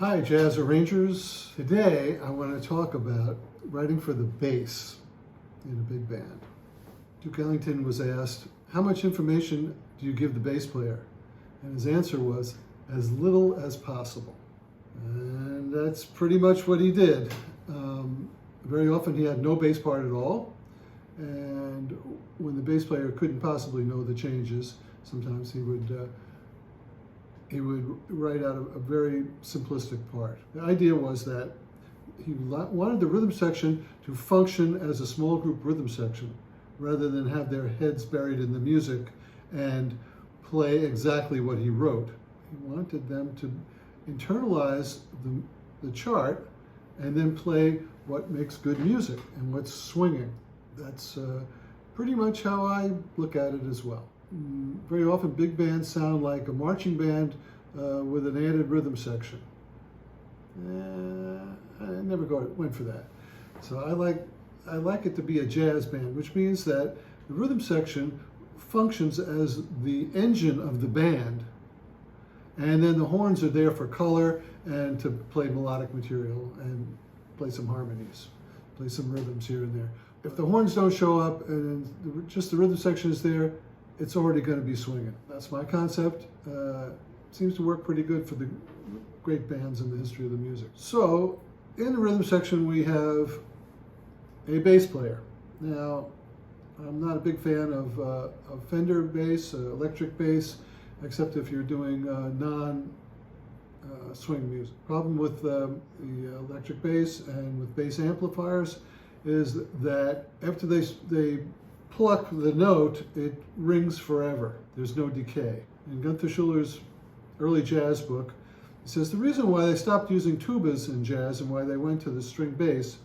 Hi, jazz arrangers. Today I want to talk about writing for the bass in a big band. Duke Ellington was asked, how much information do you give the bass player? And his answer was, as little as possible. And that's pretty much what he did. Very often he had no bass part at all. And when the bass player couldn't possibly know the changes, sometimes he would write out a very simplistic part. The idea was that he wanted the rhythm section to function as a small group rhythm section rather than have their heads buried in the music and play exactly what he wrote. He wanted them to internalize the chart and then play what makes good music and what's swinging. That's pretty much how I look at it as well. Very often big bands sound like a marching band with an added rhythm section. I never went for that. So I like it to be a jazz band, which means that the rhythm section functions as the engine of the band, and then the horns are there for color and to play melodic material and play some harmonies, play some rhythms here and there. If the horns don't show up and just the rhythm section is there, it's already going to be swinging. That's my concept. Seems to work pretty good for the great bands in the history of the music. So in the rhythm section we have a bass player. Now I'm not a big fan of Fender bass, electric bass, except if you're doing non-swing music. Problem with the electric bass and with bass amplifiers is that after they pluck the note, it rings forever. There's no decay. In Gunther Schuller's early jazz book, he says the reason why they stopped using tubas in jazz and why they went to the string bass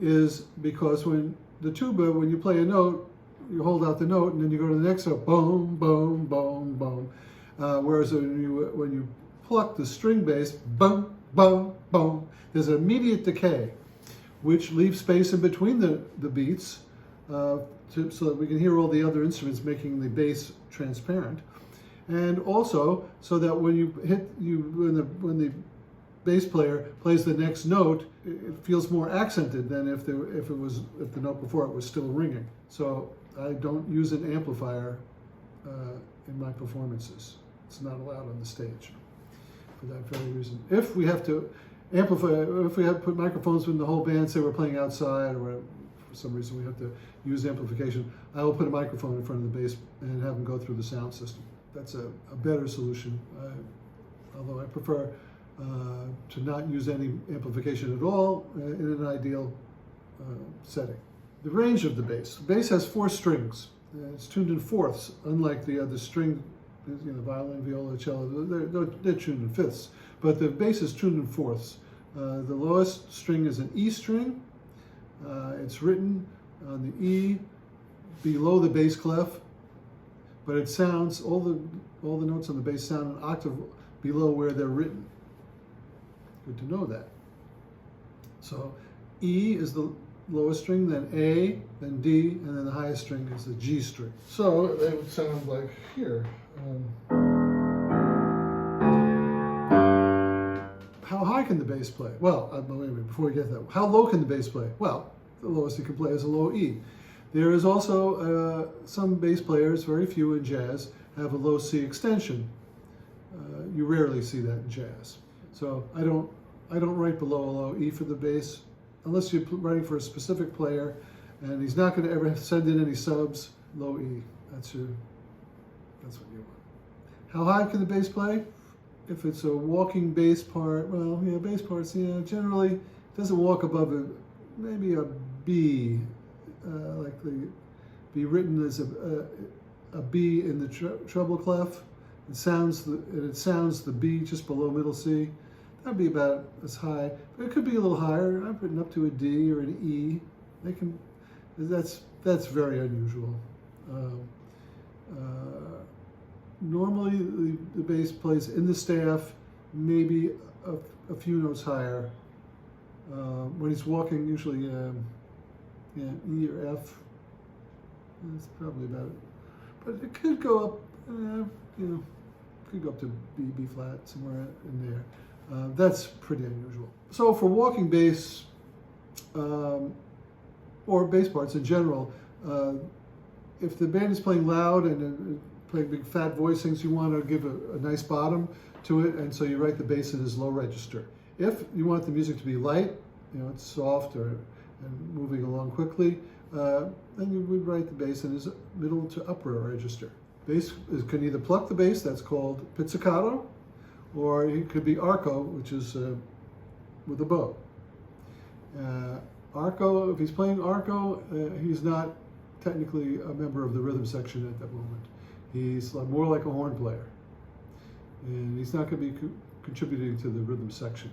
is because when you play a note, you hold out the note and then you go to the next note, boom, boom, boom, boom. Whereas when you pluck the string bass, boom, boom, boom, there's an immediate decay, which leaves space in between the beats so that we can hear all the other instruments making the bass transparent. And also so that when when the bass player plays the next note, it feels more accented than if the note before it was still ringing. So I don't use an amplifier in my performances. It's not allowed on the stage for that very reason. If we have to amplify, if we have to put microphones in the whole band, say we're playing outside or for some reason we have to use amplification, I will put a microphone in front of the bass and have them go through the sound system. That's a better solution, although I prefer to not use any amplification at all in an ideal setting. The range of the bass. The bass has 4 strings. It's tuned in fourths, unlike the other string, violin, viola, cello, they're tuned in fifths. But the bass is tuned in fourths. The lowest string is an E string. It's written on the E below the bass clef, but it sounds, all the notes on the bass sound an octave below where they're written. Good to know that. So E is the lowest string, then A, then D, and then the highest string is the G string. So they would sound like here. How high can the bass play? Well, wait a minute, before we get that, how low can the bass play? Well, the lowest it can play is a low E. There is also some bass players, very few in jazz, have a low C extension. You rarely see that in jazz. So I don't write below a low E for the bass, unless you're writing for a specific player, and he's not going to ever send in any subs. Low E, that's what you want. How high can the bass play? If it's a walking bass part, well, yeah, bass parts, generally it doesn't walk above maybe a B, be written as a B in the treble clef. It sounds the B just below middle C. That'd be about as high, but it could be a little higher. I've written up to a D or an E. That's very unusual. Normally the bass plays in the staff, maybe a few notes higher. When he's walking, usually E or F. That's probably about it. But it could go up, could go up to B flat, somewhere in there. That's pretty unusual. So for walking bass, or bass parts in general, if the band is playing loud and playing big fat voicings, you want to give a nice bottom to it, and so you write the bass in as low register. If you want the music to be light, it's soft and moving along quickly, then you would write the bass in as middle to upper register. Bass can either pluck the bass, that's called pizzicato, or it could be arco, which is with a bow. Arco, if he's playing arco, he's not technically a member of the rhythm section at that moment. He's more like a horn player, and he's not going to be contributing to the rhythm section.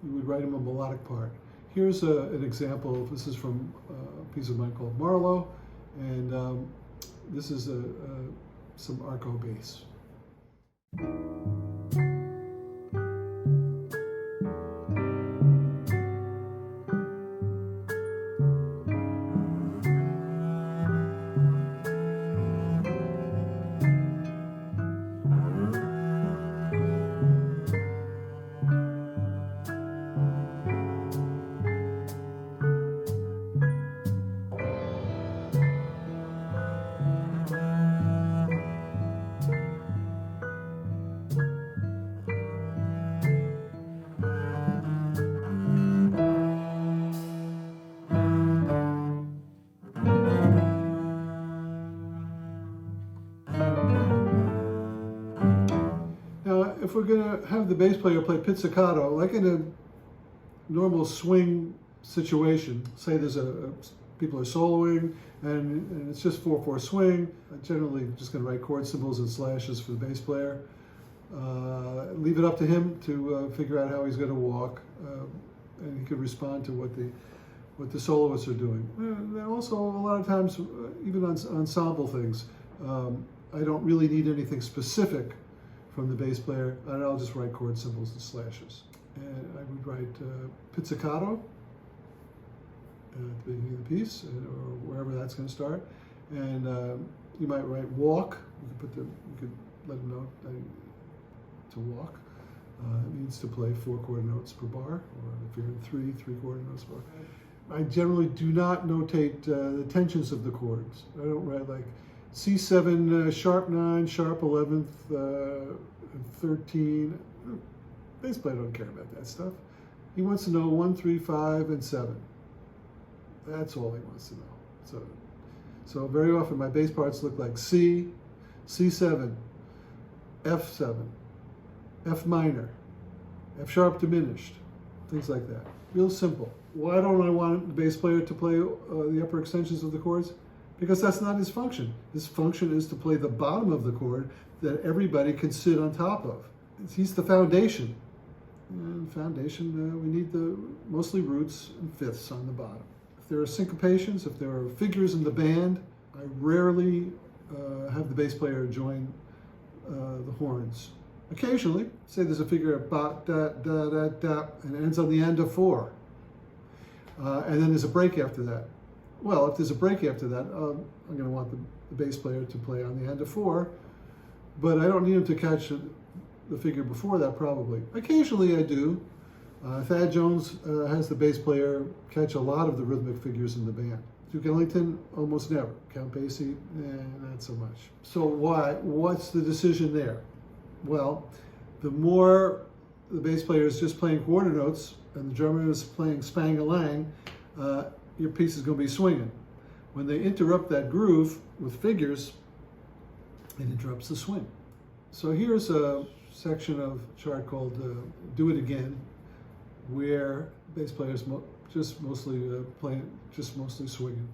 You would write him a melodic part. Here's an example. This is from a piece of mine called Marlowe, and this is some arco bass. If we're going to have the bass player play pizzicato, like in a normal swing situation, say there's people are soloing and it's just 4/4 swing, I'm generally just going to write chord symbols and slashes for the bass player. Leave it up to him to figure out how he's going to walk, and he could respond to what the soloists are doing. And also, a lot of times, even on ensemble things, I don't really need anything specific from the bass player, and I'll just write chord symbols and slashes. And I would write pizzicato at the beginning of the piece, or wherever that's going to start. And you might write walk. You could let them know to walk. It means to play 4 quarter notes per bar, or if you're in 3 quarter notes per bar. I generally do not notate the tensions of the chords. I don't write like C7, sharp 9, sharp 11th, 13. Bass player don't care about that stuff. He wants to know 1, 3, 5, and 7. That's all he wants to know. So very often my bass parts look like C, C7, F7, F minor, F sharp diminished, things like that. Real simple. Why don't I want the bass player to play the upper extensions of the chords? Because that's not his function. His function is to play the bottom of the chord that everybody can sit on top of. He's the foundation. And foundation, we need mostly roots and fifths on the bottom. If there are syncopations, if there are figures in the band, I rarely have the bass player join the horns. Occasionally, say there's a figure of ba, da, da, da, da, and it ends on the end of 4. And then there's a break after that. Well, if there's a break after that, I'm going to want the bass player to play on the end of 4, but I don't need him to catch the figure before that, probably. Occasionally I do. Thad Jones has the bass player catch a lot of the rhythmic figures in the band. Duke Ellington, almost never. Count Basie, not so much. So why? What's the decision there? Well, the more the bass player is just playing quarter notes and the drummer is playing spang-a-lang, your piece is going to be swinging. When they interrupt that groove with figures, it interrupts the swing. So here's a section of a chart called Do It Again, where bass players just mostly swinging.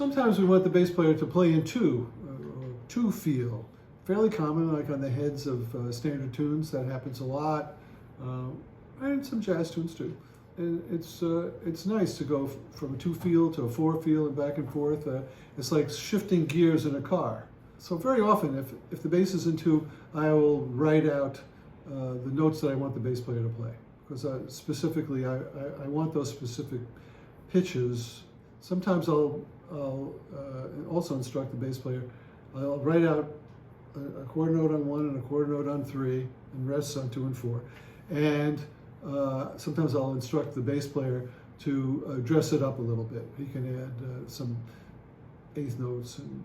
Sometimes we want the bass player to play in two, or two feel. Fairly common, like on the heads of standard tunes, that happens a lot, and some jazz tunes too. And it's nice to go from a two feel to a four feel and back and forth. It's like shifting gears in a car. So very often, if the bass is in two, I will write out the notes that I want the bass player to play. Because specifically, I want those specific pitches. Sometimes I'll also instruct the bass player. I'll write out a quarter note on 1 and a quarter note on 3, and rests on 2 and 4. And sometimes I'll instruct the bass player to dress it up a little bit. He can add some eighth notes and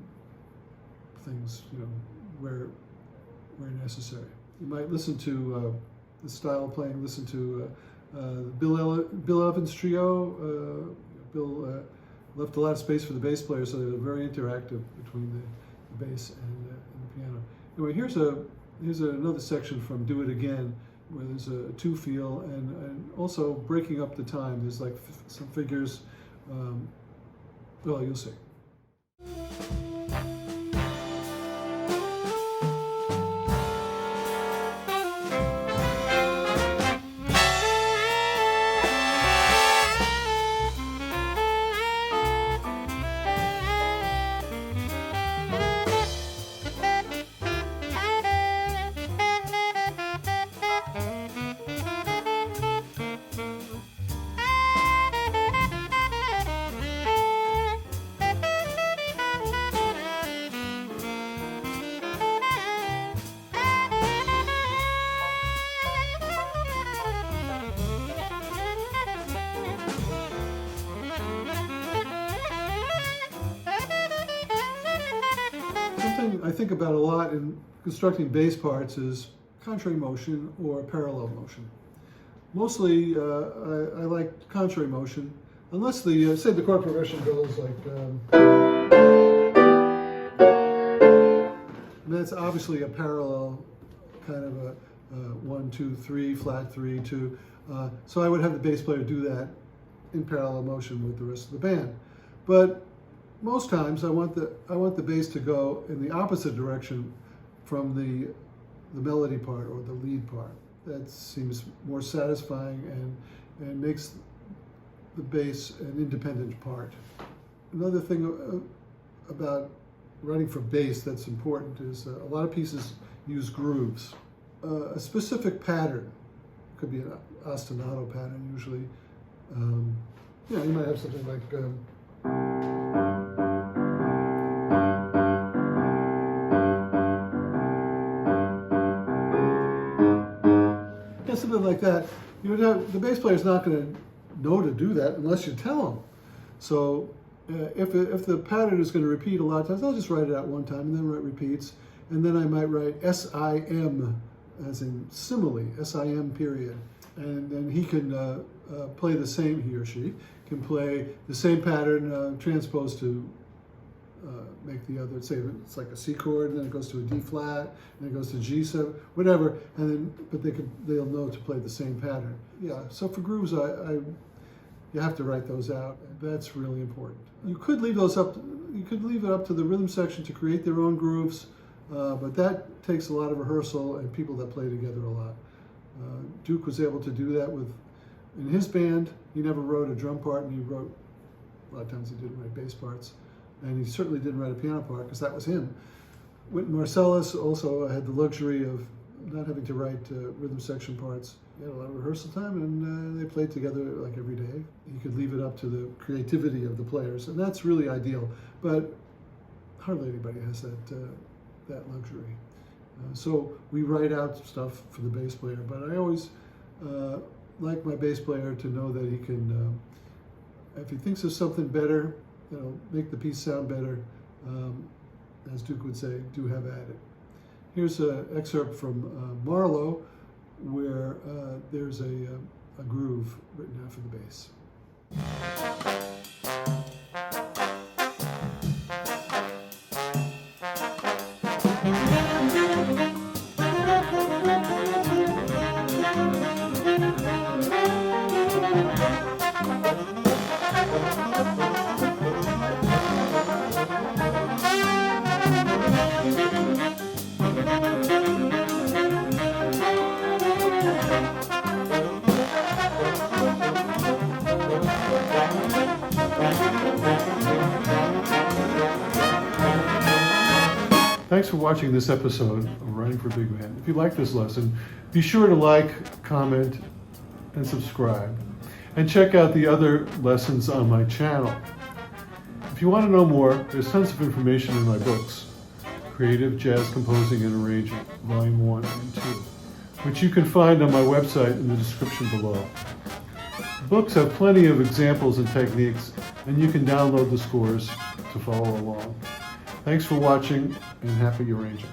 things, where necessary. You might listen to the style of playing. Listen to Bill Evans Trio. Bill left a lot of space for the bass player, so they're very interactive between the bass and the piano. Anyway, here's another section from Do It Again, where there's a two feel and also breaking up the time. There's like some figures. Well, you'll see. Something I think about a lot in constructing bass parts is contrary motion or parallel motion. Mostly, I like contrary motion, unless say the chord progression goes like. That's obviously a parallel kind of a 1, 2, 3, flat 3, 2. So I would have the bass player do that in parallel motion with the rest of the band. But most times I want the bass to go in the opposite direction from the melody part or the lead part. That seems more satisfying and makes the bass an independent part. Another thing about writing for bass that's important is a lot of pieces use grooves. A specific pattern, could be an ostinato pattern usually. You might have something like something like that. You would have, the bass player is not going to know to do that unless you tell him. So if the pattern is going to repeat a lot of times, I'll just write it out one time and then write repeats, and then I might write S-I-M as in simile, S-I-M period, and then he can play the same, he or she can play the same pattern transposed to make the other, say it's like a C chord, and then it goes to a D flat, and it goes to G7, whatever, and then, but they'll know to play the same pattern. Yeah, so for grooves, you have to write those out. That's really important. You could leave those up, you could leave it up to the rhythm section to create their own grooves, but that takes a lot of rehearsal and people that play together a lot. Duke was able to do that in his band. He never wrote a drum part, and he wrote, a lot of times he didn't write bass parts. And he certainly didn't write a piano part because that was him. Wynton Marsalis also had the luxury of not having to write rhythm section parts. He had a lot of rehearsal time, and they played together like every day. He could leave it up to the creativity of the players, and that's really ideal. But hardly anybody has that luxury. So we write out stuff for the bass player, but I always like my bass player to know that he can, if he thinks of something better, make the piece sound better, as Duke would say, do have at it. Here's an excerpt from Marlowe, where there's a groove written out for the bass. Thanks for watching this episode of Writing for Big Man. If you like this lesson, be sure to like, comment, and subscribe. And check out the other lessons on my channel. If you want to know more, there's tons of information in my books, Creative Jazz Composing and Arranging, Volume 1 and 2, which you can find on my website in the description below. The books have plenty of examples and techniques, and you can download the scores to follow along. Thanks for watching, and happy arranging.